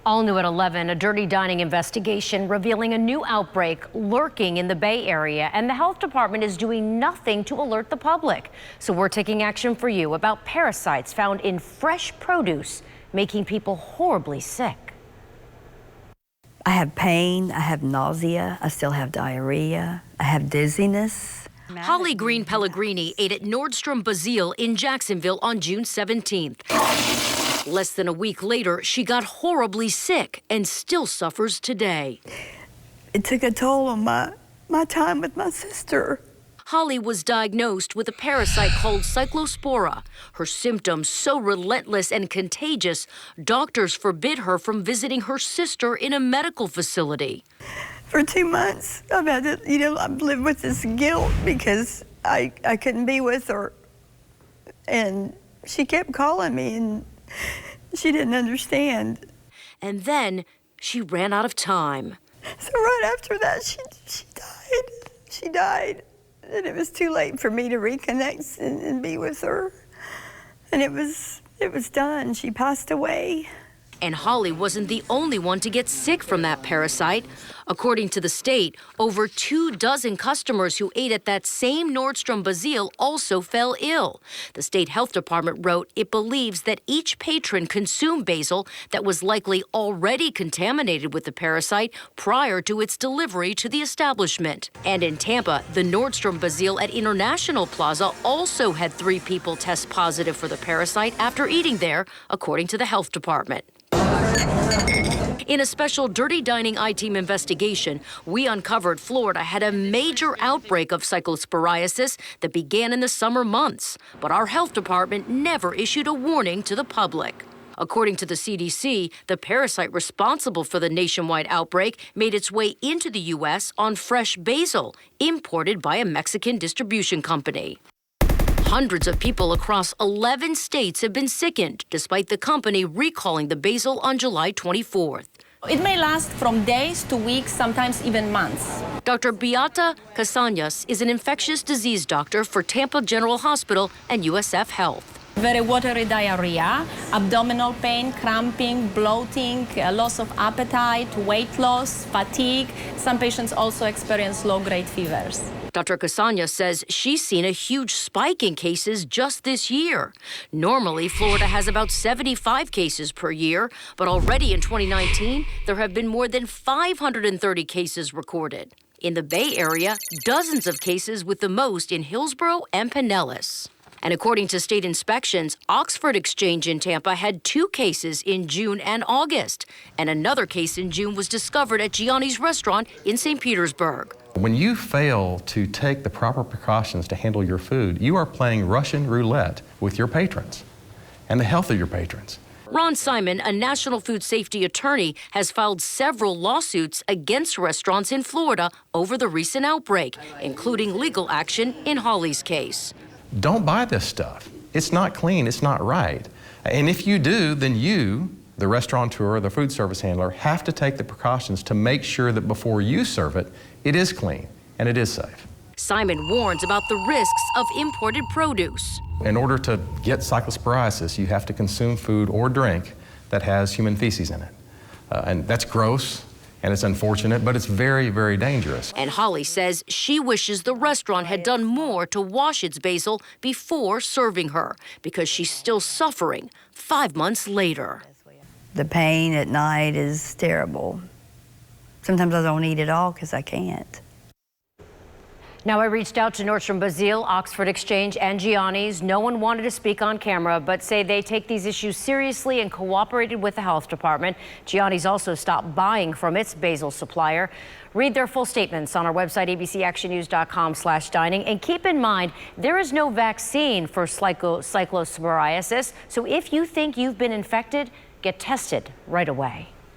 All new at 11, a dirty dining investigation revealing a new outbreak lurking in the Bay Area, and the health department is doing nothing to alert the public. So we're taking action for you about parasites found in fresh produce, making people horribly sick. I have pain, I have nausea, I still have diarrhea, I have dizziness. Holly Green Pellegrini ate at Nordstrom Bazile in Jacksonville on June 17th. Less than a week later, she got horribly sick and still suffers today. It took a toll on my time with my sister. Holly was diagnosed with a parasite called cyclospora. Her symptoms so relentless and contagious, doctors forbid her from visiting her sister in a medical facility. For 2 months, I've had to, I've lived with this guilt because I couldn't be with her. And she kept calling me and she didn't understand. And then she ran out of time. So right after that, she died. She died. And it was too late for me to reconnect and be with her. And it was done. She passed away. And Holly wasn't the only one to get sick from that parasite. According to the state, over 24 customers who ate at that same Nordstrom Bazile also fell ill. The state health department wrote it believes that each patron consumed basil that was likely already contaminated with the parasite prior to its delivery to the establishment. And in Tampa, the Nordstrom Bazile at International Plaza also had 3 people test positive for the parasite after eating there, according to the health department. In a special Dirty Dining I-Team investigation, we uncovered Florida had a major outbreak of cyclosporiasis that began in the summer months, but our health department never issued a warning to the public. According to the CDC, the parasite responsible for the nationwide outbreak made its way into the U.S. on fresh basil, imported by a Mexican distribution company. Hundreds of people across 11 states have been sickened, despite the company recalling the basil on July 24th. It may last from days to weeks, sometimes even months. Dr. Beata Casañas is an infectious disease doctor for Tampa General Hospital and USF Health. Very watery diarrhea, abdominal pain, cramping, bloating, loss of appetite, weight loss, fatigue. Some patients also experience low-grade fevers. Dr. Casañas says she's seen a huge spike in cases just this year. Normally, Florida has about 75 cases per year, but already in 2019, there have been more than 530 cases recorded. In the Bay Area, dozens of cases, with the most in Hillsborough and Pinellas. And according to state inspections, Oxford Exchange in Tampa had 2 cases in June and August. And another case in June was discovered at Gianni's restaurant in St. Petersburg. When you fail to take the proper precautions to handle your food, you are playing Russian roulette with your patrons and the health of your patrons. Ron Simon, a national food safety attorney, has filed several lawsuits against restaurants in Florida over the recent outbreak, including legal action in Holly's case. Don't buy this stuff. It's not clean, it's not right. And if you do, then you, the restaurateur, the food service handler, have to take the precautions to make sure that before you serve it, it is clean and it is safe. Simon warns about the risks of imported produce. In order to get cyclosporiasis, you have to consume food or drink that has human feces in it. And that's gross. And it's unfortunate, but it's very, very dangerous. And Holly says she wishes the restaurant had done more to wash its basil before serving her, because she's still suffering 5 months later. The pain at night is terrible. Sometimes I don't eat at all because I can't. Now, I reached out to Nordstrom Bazile, Oxford Exchange, and Gianni's. No one wanted to speak on camera, but say they take these issues seriously and cooperated with the health department. Gianni's also stopped buying from its basil supplier. Read their full statements on our website, abcactionnews.com/dining. And keep in mind, there is no vaccine for cyclosporiasis. So if you think you've been infected, get tested right away.